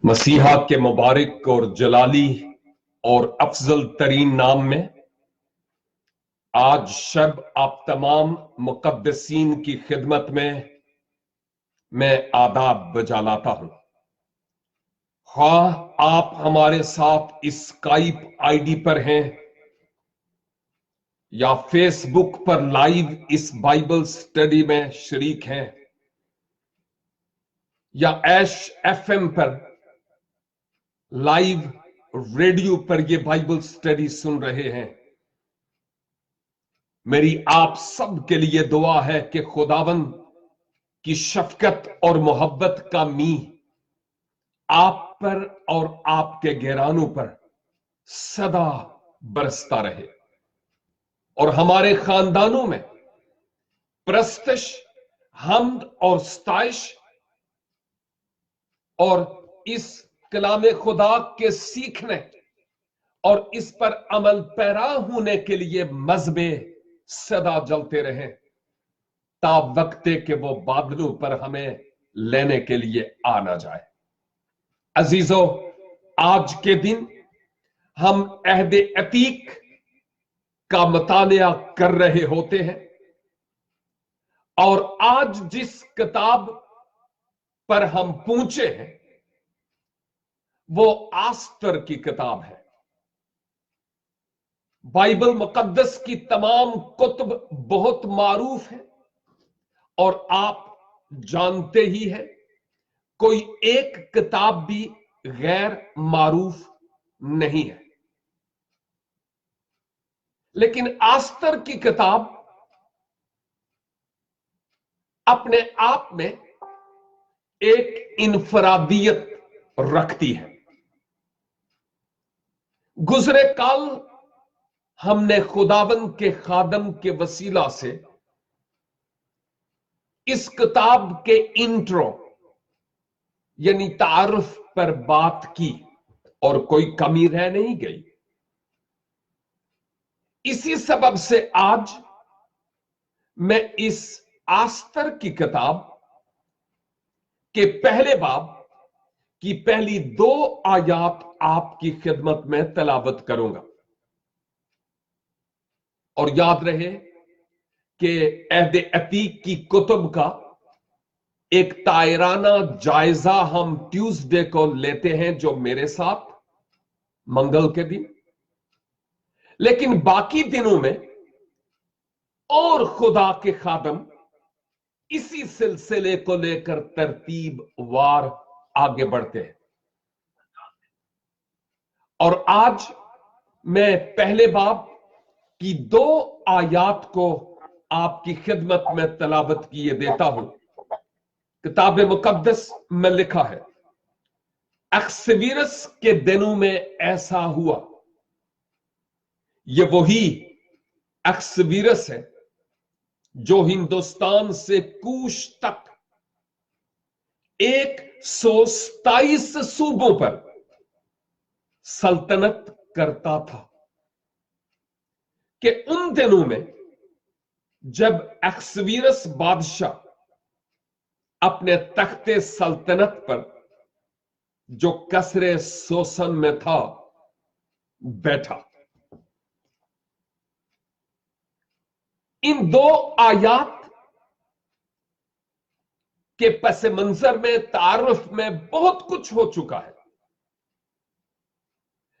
मसीहा के मुबारक और जलाली और अफजल तरीन नाम में आज शब आप तमाम मुकद्दसीन की खिदमत में मैं आदाब बजा लाता हूं। हाँ, आप हमारे साथ स्काइप आईडी पर हैं या फेसबुक पर लाइव इस बाइबल स्टडी में शरीक हैं या ऐश एफएम पर लाइव रेडियो पर ये बाइबल स्टडी सुन रहे हैं, मेरी आप सब के लिए दुआ है कि खुदावंद की शफकत और मोहब्बत का मी आप पर और आपके घरानों पर सदा बरसता रहे और हमारे खानदानों में प्रस्तश, हम्द और स्ताइश और इस कलाम खुदा के सीखने और इस पर अमल पैरा होने के लिए मजबे सदा जलते रहें ता वक्ते के वो बादलों पर हमें लेने के लिए आ ना जाए। अजीजों, आज के दिन हम अहद अतीक का मुतालिया कर रहे होते हैं और आज जिस किताब पर हम पहुंचे हैं वो आस्तर की किताब है। बाइबल मुकद्दस की तमाम कुतुब बहुत मारूफ है और आप जानते ही हैं, कोई एक किताब भी गैर मारूफ नहीं है। लेकिन आस्तर की किताब अपने आप में एक इनफरादियत रखती है। गुजरे कल हमने खुदावंद के खादम के वसीला से इस किताब के इंट्रो यानी तारुफ पर बात की और कोई कमी रह नहीं गई। इसी सबब से आज मैं इस आस्तर की किताब के पहले बाब की पहली 2 आयात आपकी खिदमत में तलावत करूंगा और याद रहे कि अहद अतीक की कुतुब का एक तायराना जायजा हम ट्यूसडे को लेते हैं, जो मेरे साथ मंगल के दिन, लेकिन बाकी दिनों में और खुदा के खादम इसी सिलसिले को लेकर तरतीब वार आगे बढ़ते हैं। और आज मैं पहले बाब की 2 आयात को आपकी खिदमत में तलावत किए देता हूं। किताब मुकद्दस में लिखा है, अक्सवीरस के दिनों में ऐसा हुआ। यह वही अक्सवीरस है जो हिंदुस्तान से कूश तक 127 सूबों पर सल्तनत करता था। कि उन दिनों में जब अक्सवीरस बादशाह अपने तख्ते सल्तनत पर, जो कसरे सोसन में था, बैठा। इन 2 आयात के पस मंजर में तारुफ में बहुत कुछ हो चुका है,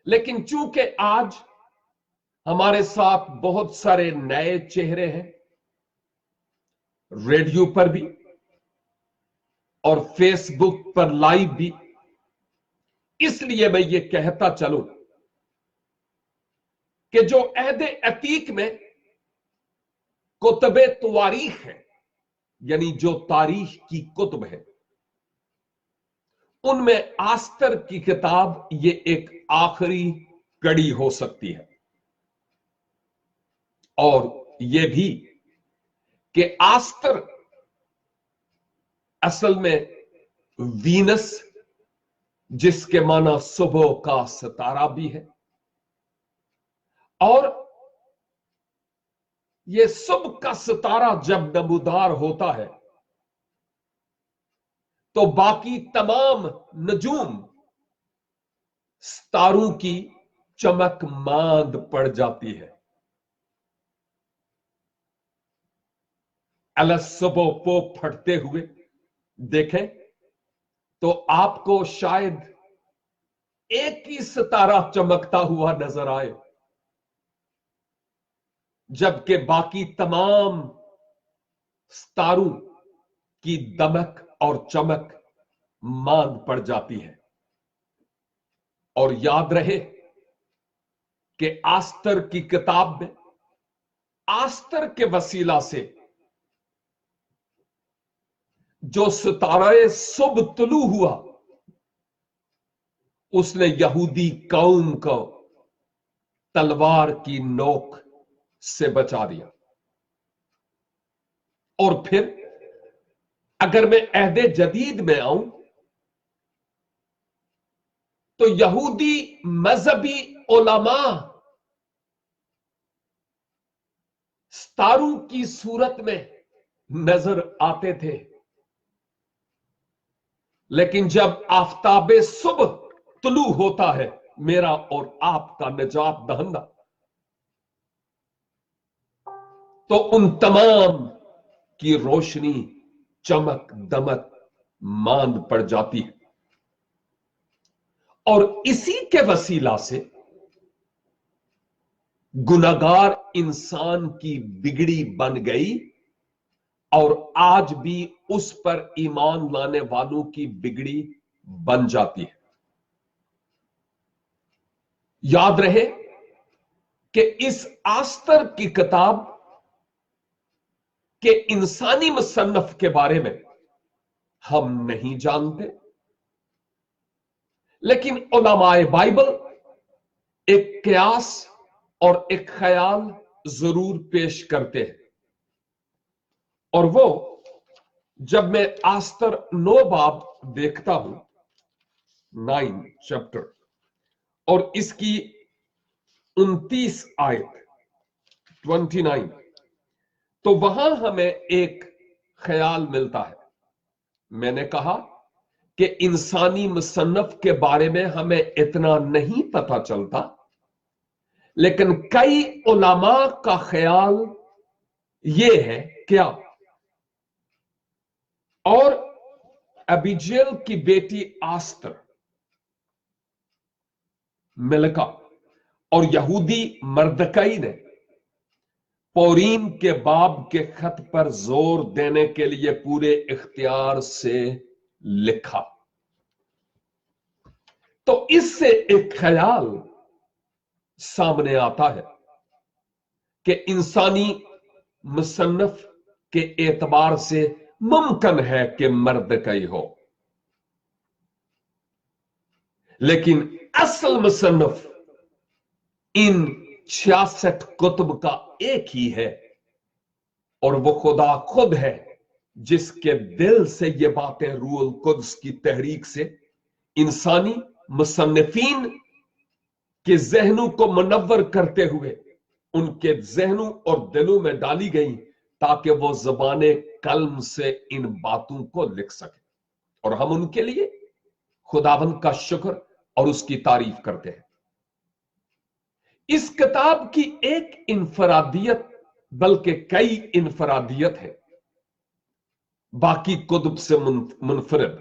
लेकिन चूंकि आज हमारे साथ बहुत सारे नए चेहरे हैं, रेडियो पर भी और फेसबुक पर लाइव भी, इसलिए मैं ये कहता चलूं कि जो अहद अतीक में कुतुबे तवारीख है, यानी जो तारीख की कुतुब है, उनमें आस्तर की किताब ये एक आखिरी कड़ी हो सकती है। और ये भी कि आस्तर असल में वीनस, जिसके माना सुबह का सितारा भी है, और ये सुबह का सितारा जब नमूदार होता है तो बाकी तमाम नजूम सितारों की चमक मांद पड़ जाती है। अलग सुबह पो फटते हुए देखें तो आपको शायद एक ही सितारा चमकता हुआ नजर आए, जबकि बाकी तमाम सितारों की दमक और चमक मांद पड़ जाती है। और याद रहे कि आस्तर की किताब में आस्तर के वसीला से जो सितारे सुबह तुलू हुआ, उसने यहूदी कौम को तलवार की नोक से बचा दिया। और फिर अगर मैं अहदे जदीद में आऊं तो यहूदी मजहबी उलमा सितारों की सूरत में नजर आते थे, लेकिन जब आफताबे सुबह तुलू होता है, मेरा और आपका निजात दहंदा, तो उन तमाम की रोशनी, चमक दमक मांद पड़ जाती है। और इसी के वसीला से गुनाहगार इंसान की बिगड़ी बन गई, और आज भी उस पर ईमान लाने वालों की बिगड़ी बन जाती है। याद रहे कि इस आस्तर की किताब के इंसानी मुसन्नफ के बारे में हम नहीं जानते, लेकिन उलमाए बाइबल एक कयास और एक ख्याल जरूर पेश करते हैं। और वो, जब मैं आस्तर 9 बाब देखता हूं, 9 चैप्टर, और इसकी 29 आयत 29, तो वहां हमें एक ख्याल मिलता है। मैंने कहा कि इंसानी मुसन्नफ के बारे में हमें इतना नहीं पता चलता, लेकिन कई उलमा का ख्याल यह है क्या, और अबीजेल की बेटी आस्तर, मिल्का और यहूदी मर्दकई ने पोरीम के बाब के खत पर जोर देने के लिए पूरे इख्तियार से लिखा। तो इससे एक ख्याल सामने आता है कि इंसानी मुसन्नफ के एतबार से मुमकिन है कि मर्दकई हो, लेकिन असल मुसन्नफ इन 66 कुतुब का एक ही है, और वो खुदा खुद है, जिसके दिल से ये बातें रूहुल कुद्स की तहरीक से इंसानी मुसन्निफीन के जहनों को मुनव्वर करते हुए उनके जहनों और दिलों में डाली गई, ताकि वो ज़बाने कलम से इन बातों को लिख सके। और हम उनके लिए खुदावंद का शुक्र और उसकी तारीफ करते हैं। इस किताब की एक इनफरादियत, बल्कि कई इनफरादियत है बाकी कुतुब से मुनफरिद।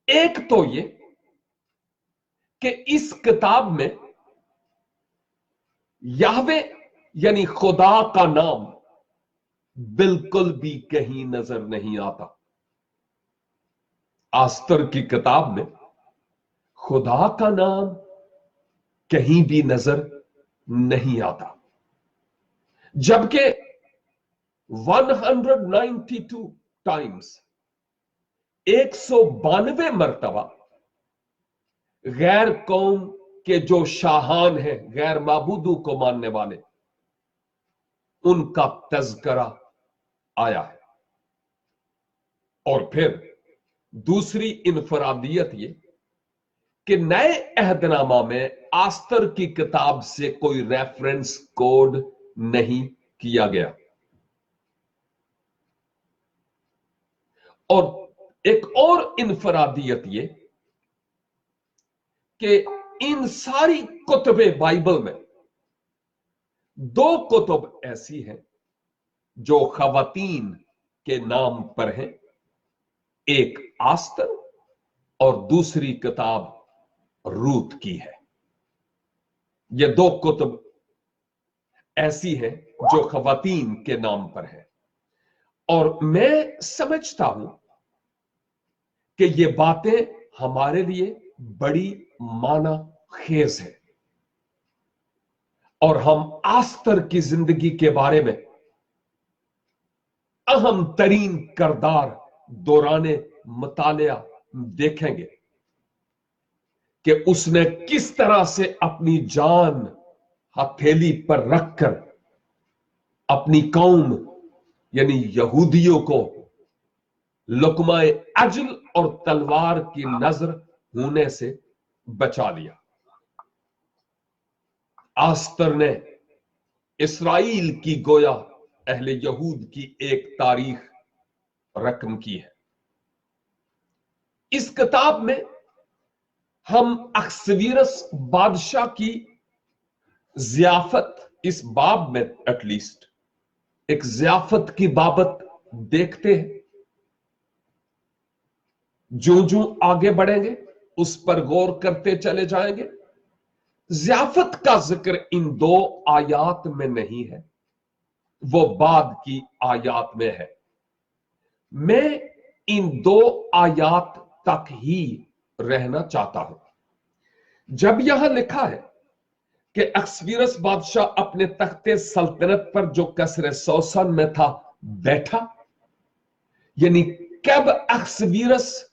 एक तो ये कि इस किताब में याहवे यानी खुदा का नाम बिल्कुल भी कहीं नजर नहीं आता। आस्तर की किताब में खुदा का नाम कहीं भी नजर नहीं आता, जबकि 192 टाइम्स, 192 मर्तबा गैर कौम के जो शाहान हैं, गैर माबूदों को मानने वाले, उनका तज़करा आया है। और फिर दूसरी इनफरादियत ये कि नए अहदनामा में आस्तर की किताब से कोई रेफरेंस कोड नहीं किया गया। और एक और इनफरादियत ये कि इन सारी कुतुबे बाइबल में दो कुतुब ऐसी हैं जो खवातीन के नाम पर है, एक आस्तर और दूसरी किताब रूत की है। ये दो कुतुब ऐसी है जो खवातीन के नाम पर है। और मैं समझता हूं कि ये बातें हमारे लिए बड़ी माना खेज है, और हम आस्तर की जिंदगी के बारे में अहम तरीन किरदार दौराने मुतालिया देखेंगे कि उसने किस तरह से अपनी जान हथेली पर रखकर अपनी कौम यानी यहूदियों को लुकमाए अजल और तलवार की नजर होने से बचा लिया। आस्तर ने इस्राइल की गोया अहले यहूद की एक तारीख रकम की है। इस किताब में हम अक्सवीरस बादशाह की जियाफत, इस बाब में एटलीस्ट एक जियाफत की बाबत देखते हैं। जो जो आगे बढ़ेंगे उस पर गौर करते चले जाएंगे। जियाफत का जिक्र इन दो आयात में नहीं है, वो बाद की आयात में है। मैं इन दो आयात तक ही रहना चाहता हूं। जब यहां लिखा है कि अक्सवीरस बादशाह अपने तख्ते सल्तनत पर जो कसरे सोसन में था बैठा, यानी कब अक्सवीरस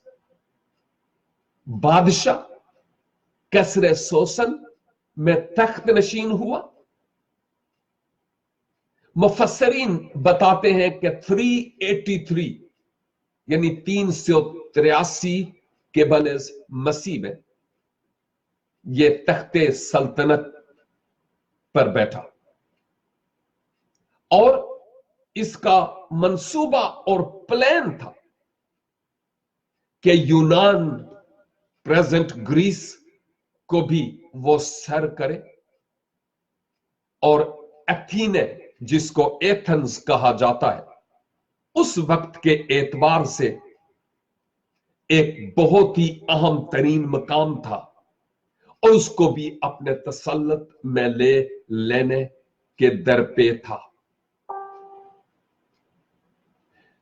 बादशाह कसरे सोसन में तख्त नशीन हुआ, मुफस्सरीन बताते हैं कि 383 यानी 383 के बनस मसीह में ये तख्ते सल्तनत पर बैठा, और इसका मंसूबा और प्लान था कि यूनान, प्रेजेंट ग्रीस को भी वो सर करे, और एथीने जिसको एथेंस कहा जाता है उस वक्त के एतबार से एक बहुत ही अहम तरीन मकाम था, और उसको भी अपने तसल्लुत में लेने के दर पे था।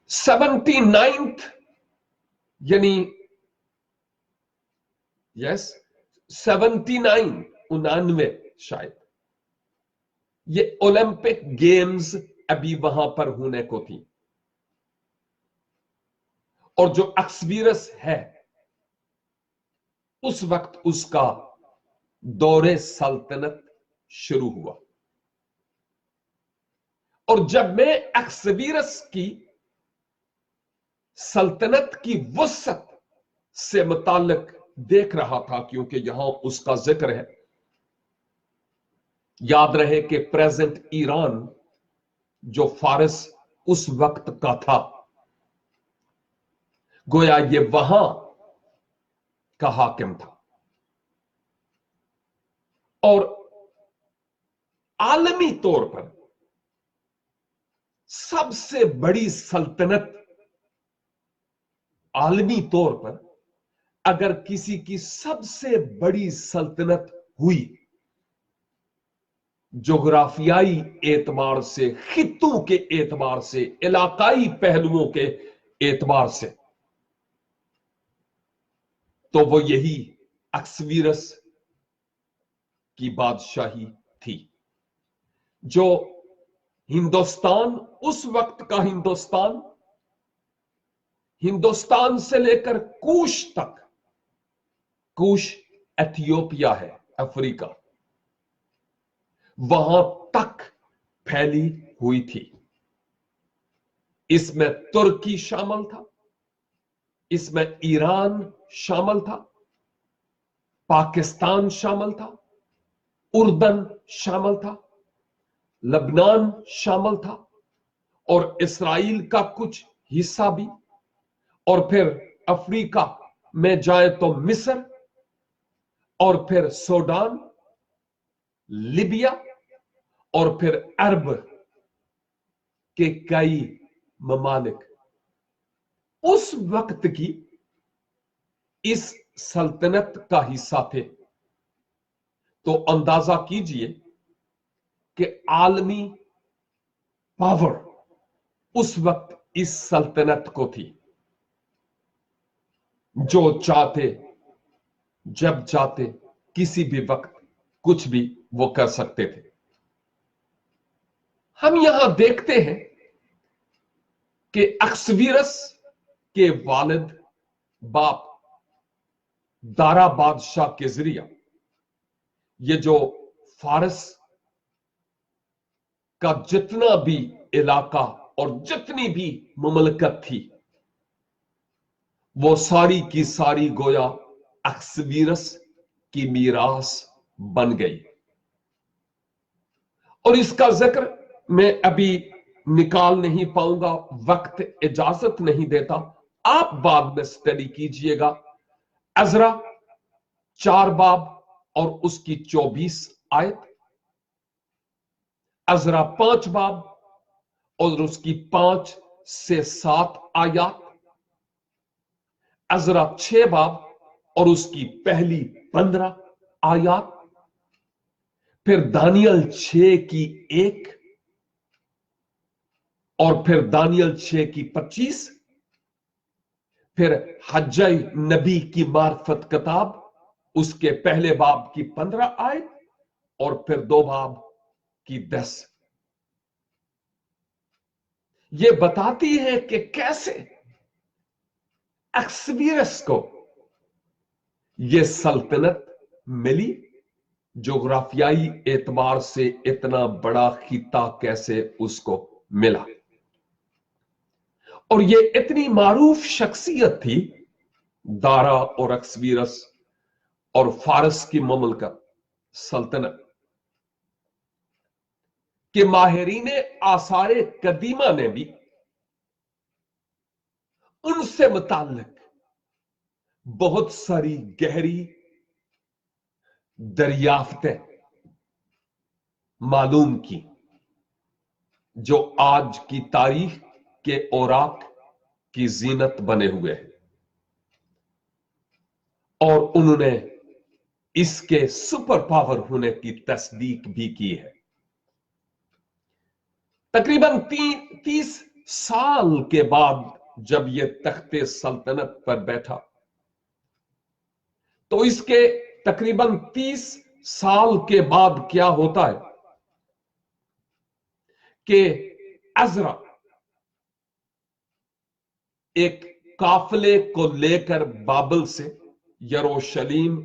79th यानी 99 शायद ये ओलंपिक गेम्स अभी वहां पर होने को थी, और जो अक्सवीरस है उस वक्त उसका दौरे सल्तनत शुरू हुआ। और जब मैं अक्सवीरस की सल्तनत की वसत से मुताल्लिक देख रहा था, क्योंकि यहां उसका जिक्र है, याद रहे कि प्रेजेंट ईरान जो फारिस उस वक्त का था, गोया ये वहां का हाकिम था, और आलमी तौर पर सबसे बड़ी सल्तनत, आलमी तौर पर अगर किसी की सबसे बड़ी सल्तनत हुई जोग्राफियाई एतबार से, खित्तों के एतबार से, इलाकाई पहलुओं के एतबार से, तो वो यही अक्सवीरस की बादशाही थी। जो हिंदुस्तान, उस वक्त का हिंदुस्तान, हिंदुस्तान से लेकर कूश तक, कूश एथियोपिया है, अफ्रीका, वहां तक फैली हुई थी। इसमें तुर्की शामिल था, इसमें ईरान शामिल था, पाकिस्तान शामिल था, उर्दन शामिल था, लबनान शामिल था, और इस्राइल का कुछ हिस्सा भी, और फिर अफ्रीका में जाए तो मिस्र, और फिर सूडान, लीबिया और फिर अरब के कई ममालिक उस वक्त की इस सल्तनत का हिस्सा थे। तो अंदाजा कीजिए कि आलमी पावर उस वक्त इस सल्तनत को थी। जो चाहते जब चाहते किसी भी वक्त कुछ भी वो कर सकते थे। हम यहां देखते हैं कि अक्सवीरस के वालिद बाप दारा बादशाह के जरिया ये जो फारस का जितना भी इलाका और जितनी भी मुमलकत थी वो सारी की सारी गोया अक्सवीरस की मीरास बन गई। और इसका जिक्र मैं अभी निकाल नहीं पाऊंगा, वक्त इजाजत नहीं देता। आप बाद में स्टडी कीजिएगा। अजरा 4 बाब और उसकी 24 आयत, अजरा 5 बाब और उसकी 5 से 7 आयत, अजरा 6 बाब और उसकी पहली 15 आयत, फिर दानियल 6 की 1 और फिर दानियल 6 की 25, फिर हज्जई नबी की मार्फत किताब उसके पहले बाब की 15 आयत और फिर 2 बाब की 10। ये बताती है कि कैसे अक्सवीरस को यह सल्तनत मिली, जोग्राफियाई एतबार से इतना बड़ा खिता कैसे उसको मिला। और यह इतनी मारूफ शख्सियत थी दारा और अक्सवीरस और फारस की मुमलकत सल्तनत के माहिरीन आसारे कदीमा ने भी उनसे मुताल्लिक बहुत सारी गहरी दरियाफ्तें मालूम की जो आज की तारीख के औराक की जीनत बने हुए हैं। और उन्होंने इसके सुपर पावर होने की तस्दीक भी की है। तकरीबन 30 साल के बाद जब यह तख्ते सल्तनत पर बैठा तो इसके तकरीबन 30 साल के बाद क्या होता है कि अजरा एक काफिले को लेकर बाबल से यरूशलेम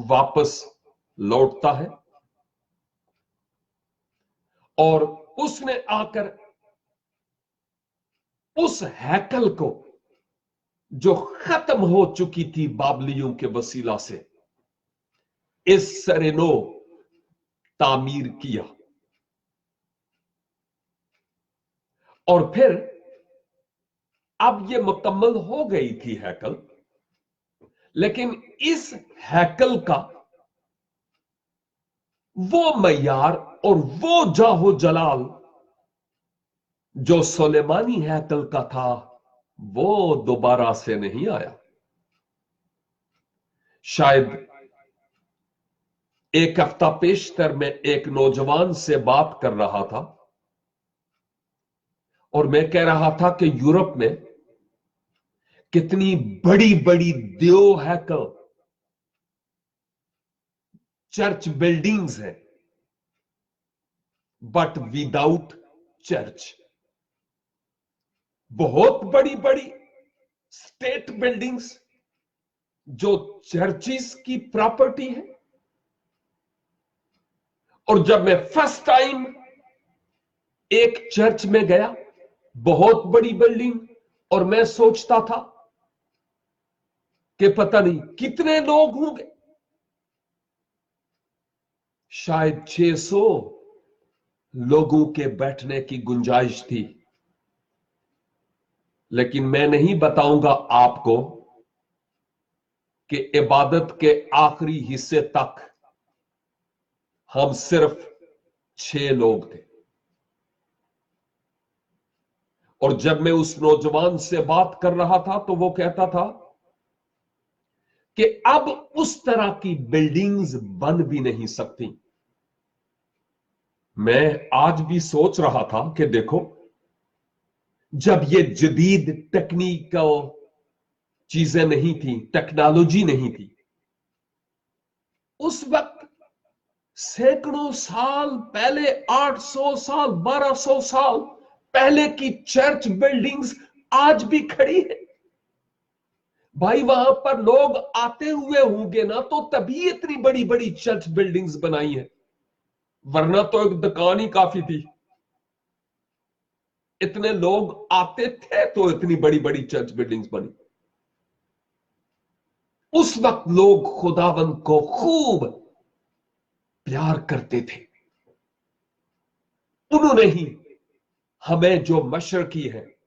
वापस लौटता है और उसने आकर उस हैकल को जो खत्म हो चुकी थी बाबलियों के वसीला से इस सरेनो तामीर किया। और फिर अब यह मुकम्मल हो गई थी हैकल, लेकिन इस हैकल का वो मयार और वो जाहो जलाल जो सुलेमानी हैकल का था वो दोबारा से नहीं आया। शायद एक हफ्ता पेशतर में एक नौजवान से बात कर रहा था और मैं कह रहा था कि यूरोप में कितनी बड़ी बड़ी देव हैकल चर्च बिल्डिंग्स हैं बट विदाउट चर्च। बहुत बड़ी बड़ी स्टेट बिल्डिंग्स जो चर्चिस की प्रॉपर्टी है। और जब मैं फर्स्ट टाइम एक चर्च में गया, बहुत बड़ी बिल्डिंग, और मैं सोचता था कि पता नहीं कितने लोग होंगे, शायद 600 लोगों के बैठने की गुंजाइश थी। लेकिन मैं नहीं बताऊंगा आपको कि इबादत के आखिरी हिस्से तक हम सिर्फ 6 लोग थे। और जब मैं उस नौजवान से बात कर रहा था तो वो कहता था कि अब उस तरह की बिल्डिंग्स बन भी नहीं सकती। मैं आज भी सोच रहा था कि देखो, जब ये जदीद टेक्निकल चीजें नहीं थी, टेक्नोलॉजी नहीं थी, उस वक्त सैकड़ों साल पहले, 800 साल, 1200 साल पहले की चर्च बिल्डिंग्स आज भी खड़ी है। भाई वहां पर लोग आते हुए होंगे ना, तो तभी इतनी बड़ी बड़ी चर्च बिल्डिंग्स बनाई है, वरना तो एक दुकान ही काफी थी। इतने लोग आते थे तो इतनी बड़ी बड़ी चर्च बिल्डिंग्स बनी। उस वक्त लोग खुदावंद को खूब प्यार करते थे। उन्होंने ही हमें जो मशरकी है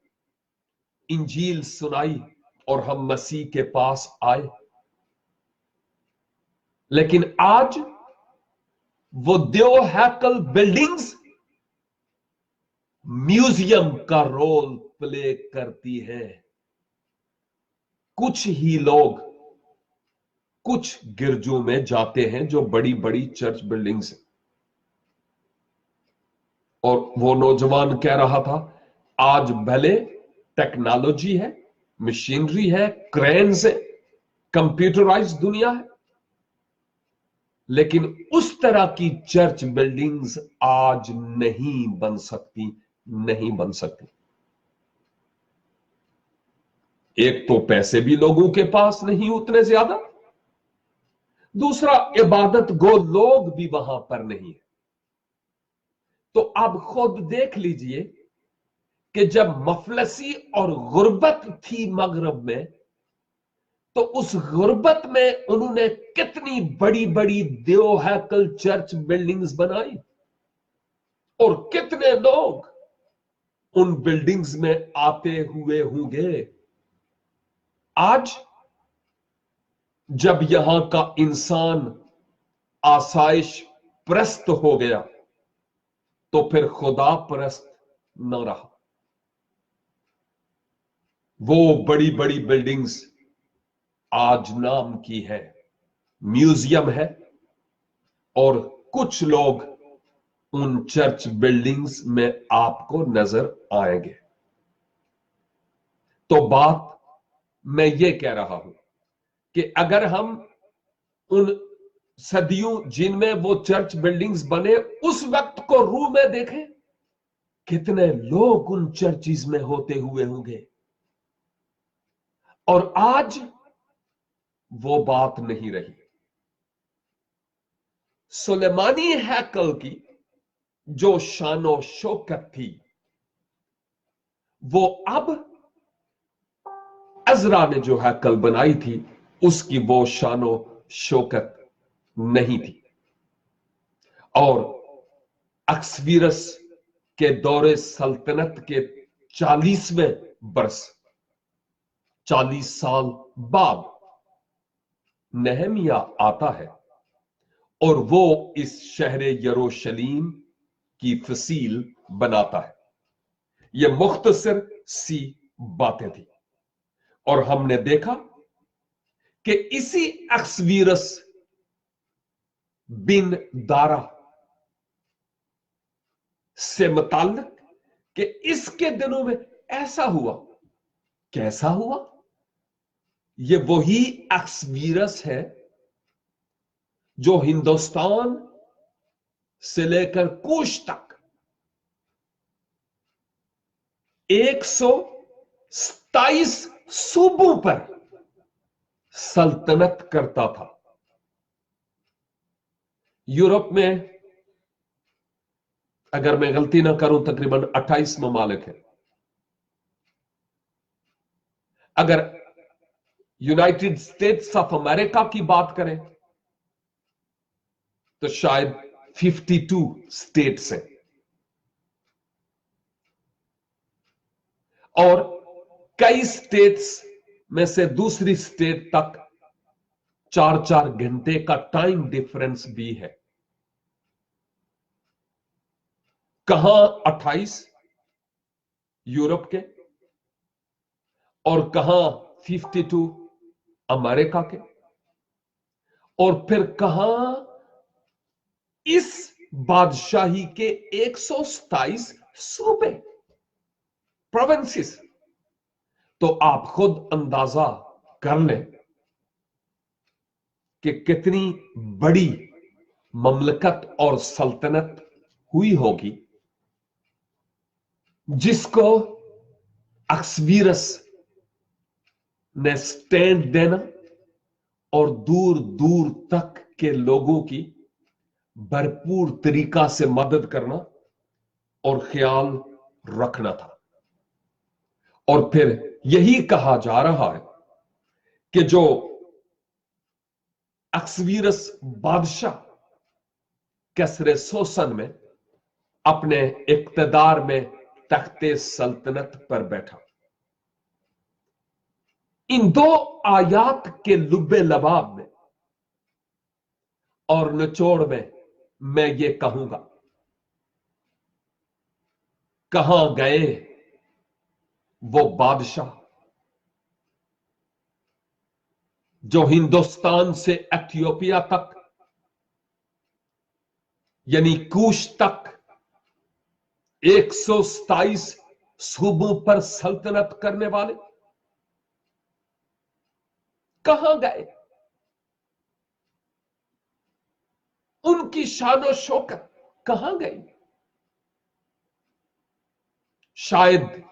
इंजील सुनाई और हम मसीह के पास आए। लेकिन आज वो देव हैकल बिल्डिंग्स म्यूजियम का रोल प्ले करती है। कुछ ही लोग कुछ गिरजों में जाते हैं जो बड़ी बड़ी चर्च बिल्डिंग्स हैं। और वो नौजवान कह रहा था, आज भले टेक्नोलॉजी है, मशीनरी है, क्रेन्स है, कंप्यूटराइज दुनिया है, लेकिन उस तरह की चर्च बिल्डिंग्स आज नहीं बन सकती, नहीं बन सकती। एक तो पैसे भी लोगों के पास नहीं उतने ज्यादा, दूसरा इबादत गो लोग भी वहां पर नहीं है। तो आप खुद देख लीजिए कि जब मफलसी और गुर्बत थी मगरब में, तो उस गुर्बत में उन्होंने कितनी बड़ी बड़ी देव हैकल चर्च बिल्डिंग्स बनाई और कितने लोग उन बिल्डिंग्स में आते हुए होंगे। आज जब यहां का इंसान आसाइश परस्त हो गया, तो फिर खुदा परस्त न रहा। वो बड़ी बड़ी बिल्डिंग्स आज नाम की है, म्यूजियम है, और कुछ लोग उन चर्च बिल्डिंग्स में आपको नजर आएंगे। तो बात मैं ये कह रहा हूं कि अगर हम उन सदियों जिनमें वो चर्च बिल्डिंग्स बने उस वक्त को रूह में देखें, कितने लोग उन चर्चिज में होते हुए होंगे। और आज वो बात नहीं रही। सुलेमानी हैकल की जो शानो शौकत थी, वो अब अजरा ने जो हैकल बनाई थी उसकी वो शानो शौकत नहीं थी। और अक्सवीरस के दौरे सल्तनत के 40वें बरस, 40 साल बाद नहमिया आता है और वो इस शहर यरूशलेम की फसील बनाता है। ये मुख्तसर सी बातें थी। और हमने देखा कि इसी अक्सवीरस बिन दारा से मुताल्लिक कि इसके दिनों में ऐसा हुआ। कैसा हुआ? ये वही अक्सवीरस है जो हिंदुस्तान से लेकर कूश तक 127 सूबों पर सल्तनत करता था। यूरोप में अगर मैं गलती ना करूं तकरीबन 28 ममालिक है। अगर यूनाइटेड स्टेट्स ऑफ अमेरिका की बात करें तो शायद 52 स्टेट्स हैं। और कई स्टेट्स में से दूसरी स्टेट तक 4-4 घंटे का टाइम डिफरेंस भी है। कहां 28 यूरोप के और कहां 52 अमेरिका के, और फिर कहां इस बादशाही के 127 सूबे, प्रोविंसेस। तो आप खुद अंदाजा कर लें कि कितनी बड़ी ममलकत और सल्तनत हुई होगी, जिसको अक्सवीरस ने स्टैंड देना और दूर दूर तक के लोगों की भरपूर तरीका से मदद करना और ख्याल रखना था। और फिर यही कहा जा रहा है कि जो अक्सवीरस बादशाह कसरे सोसन में अपने इक्तदार में तख्ते सल्तनत पर बैठा, इन दो आयात के लुब्बे लबाब में और निचोड़ में मैं ये कहूंगा, कहां गए वो बादशाह जो हिंदुस्तान से इथियोपिया तक, यानी कूश तक 127 सूबों पर सल्तनत करने वाले? कहां गए? उनकी शानो शौकत कहां गई? शायद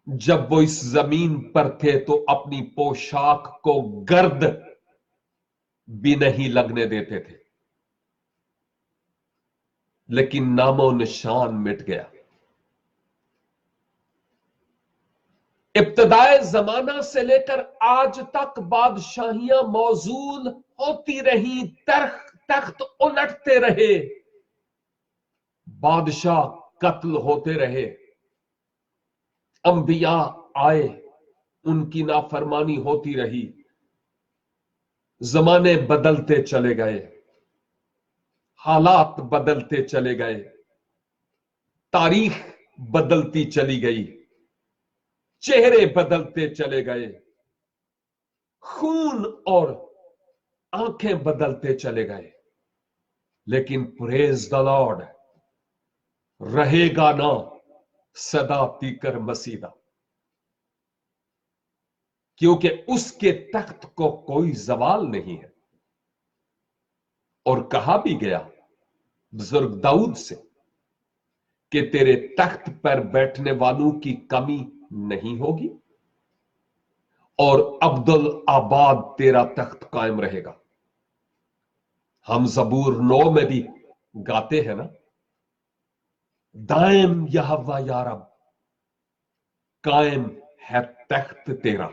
जब वो इस जमीन पर थे तो अपनी पोशाक को गर्द भी नहीं लगने देते थे, लेकिन नामो निशान मिट गया। इब्तदाए जमाना से लेकर आज तक बादशाहियां मौजूद होती रही, तख्त उलटते रहे, बादशाह कत्ल होते रहे, अंबिया आए, उनकी नाफरमानी होती रही, जमाने बदलते चले गए, हालात बदलते चले गए, तारीख बदलती चली गई, चेहरे बदलते चले गए, खून और आंखें बदलते चले गए, लेकिन प्रेज द लॉर्ड रहेगा ना सदा तीकर मसीदा, क्योंकि उसके तख्त को कोई जवाल नहीं है। और कहा भी गया बुजुर्ग दाऊद से कि तेरे तख्त पर बैठने वालों की कमी नहीं होगी और अब्दुल आबाद तेरा तख्त कायम रहेगा। हम जबूर 9 में भी गाते हैं ना, दायम यहोवा या रब, कायम है तख्त तेरा,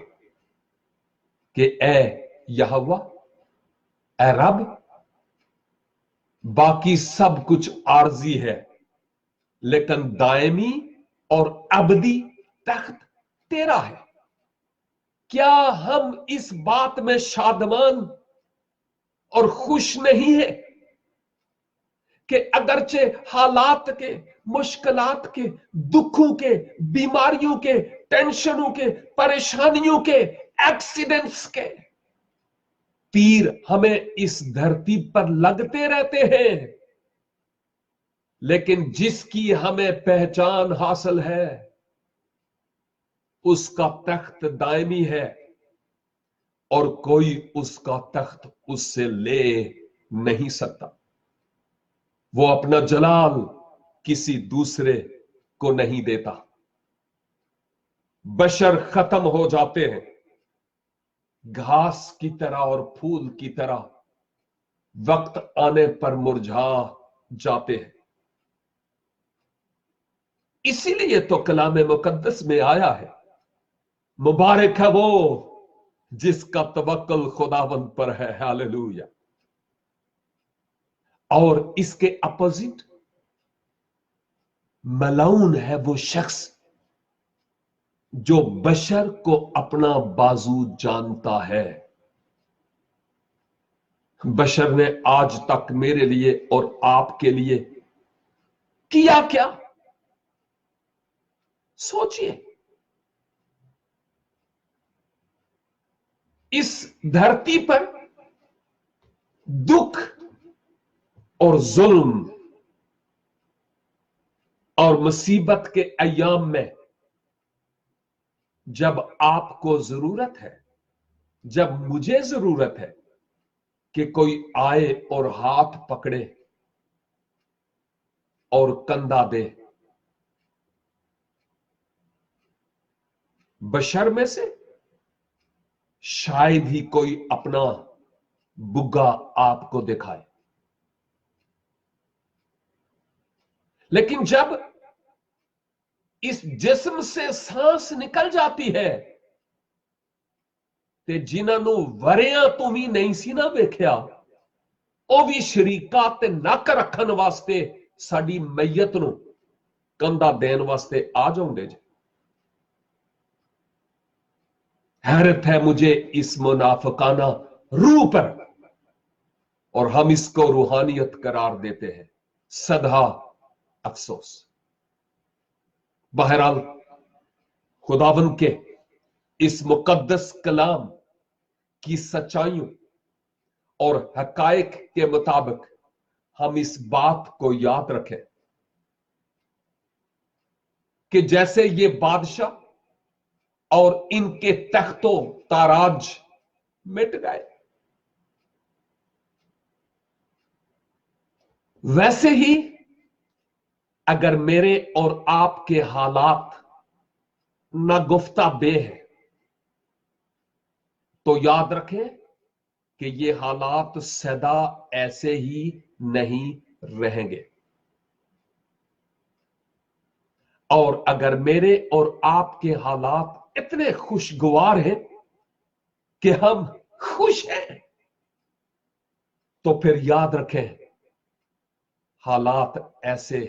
कि ए यहोवा, ए रब, बाकी सब कुछ आरजी है, लेकिन दायमी और अबदी तख्त तेरा है। क्या हम इस बात में शादमान और खुश नहीं है कि अगरचे हालात के, मुश्किलात के, दुखों के, बीमारियों के, टेंशनों के, परेशानियों के, एक्सीडेंट्स के तीर हमें इस धरती पर लगते रहते हैं, लेकिन जिसकी हमें पहचान हासिल है उसका तख्त दायमी है और कोई उसका तख्त उससे ले नहीं सकता। वो अपना जलाल किसी दूसरे को नहीं देता। बशर खत्म हो जाते हैं, घास की तरह और फूल की तरह वक्त आने पर मुरझा जाते हैं। इसीलिए तो कलाम मुकद्दस में आया है, मुबारक है वो जिसका तवक्कुल खुदावंद पर है, हालेलुया। और इसके अपोजिट मलाउन है वो शख्स जो बशर को अपना बाजू जानता है। बशर ने आज तक मेरे लिए और आपके लिए किया क्या? सोचिए, इस धरती पर दुख और जुल्म और मुसीबत के अय्याम में जब आपको जरूरत है, जब मुझे जरूरत है कि कोई आए और हाथ पकड़े और कंधा दे, बशर में से शायद ही कोई अपना बुग्गा आपको दिखाए। लेकिन जब इस जिस्म से सांस निकल जाती है ते जिन्हों वरियां तो भी नहीं सी ना वेख्या, ਉਹ ਵੀ ਸ਼ਰੀਕਾ ਤੇ ਨੱਕ ਰੱਖਣ ਵਾਸਤੇ ਸਾਡੀ ਮਈਤ ਨੂੰ ਕੰਧਾ ਦੇਣ ਵਾਸਤੇ ਆ ਜਾਉਂਦੇ ਜੀ। हैरत है मुझे इस मुनाफिकाना रूह पर, और हम इसको रूहानियत करार देते हैं। सदा अफसोस। बहरहाल खुदावंद के इस मुकद्दस कलाम की सच्चाइयों और हकायक के मुताबिक हम इस बात को याद रखें कि जैसे ये बादशाह और इनके तख्तों ताराज मिट गए, वैसे ही अगर मेरे और आपके हालात नागुफ्ता बे है तो याद रखें कि ये हालात सदा ऐसे ही नहीं रहेंगे। और अगर मेरे और आपके हालात इतने खुशगवार हैं कि हम खुश हैं, तो फिर याद रखें हालात ऐसे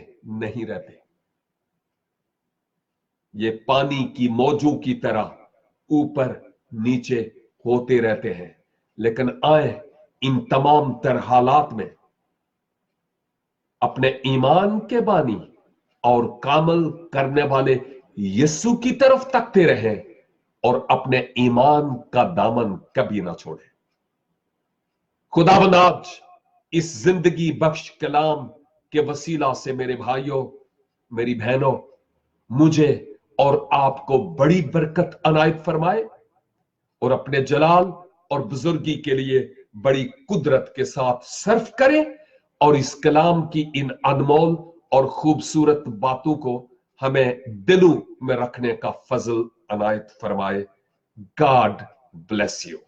नहीं रहते। ये पानी की मौजों की तरह ऊपर नीचे होते रहते हैं। लेकिन आए इन तमाम तर हालात में अपने ईमान के बानी और कामल करने वाले यीशु की तरफ तकते रहें और अपने ईमान का दामन कभी ना छोड़ें। खुदावंद आज इस जिंदगी बख्श कलाम के वसीला से मेरे भाइयों, मेरी बहनों, मुझे और आपको बड़ी बरकत अनायत फरमाए और अपने जलाल और बुजुर्गी के लिए बड़ी कुदरत के साथ सर्फ करे और इस कलाम की इन अनमोल और खूबसूरत बातों को हमें दिलों में रखने का फजल अनायत फरमाए। God bless you.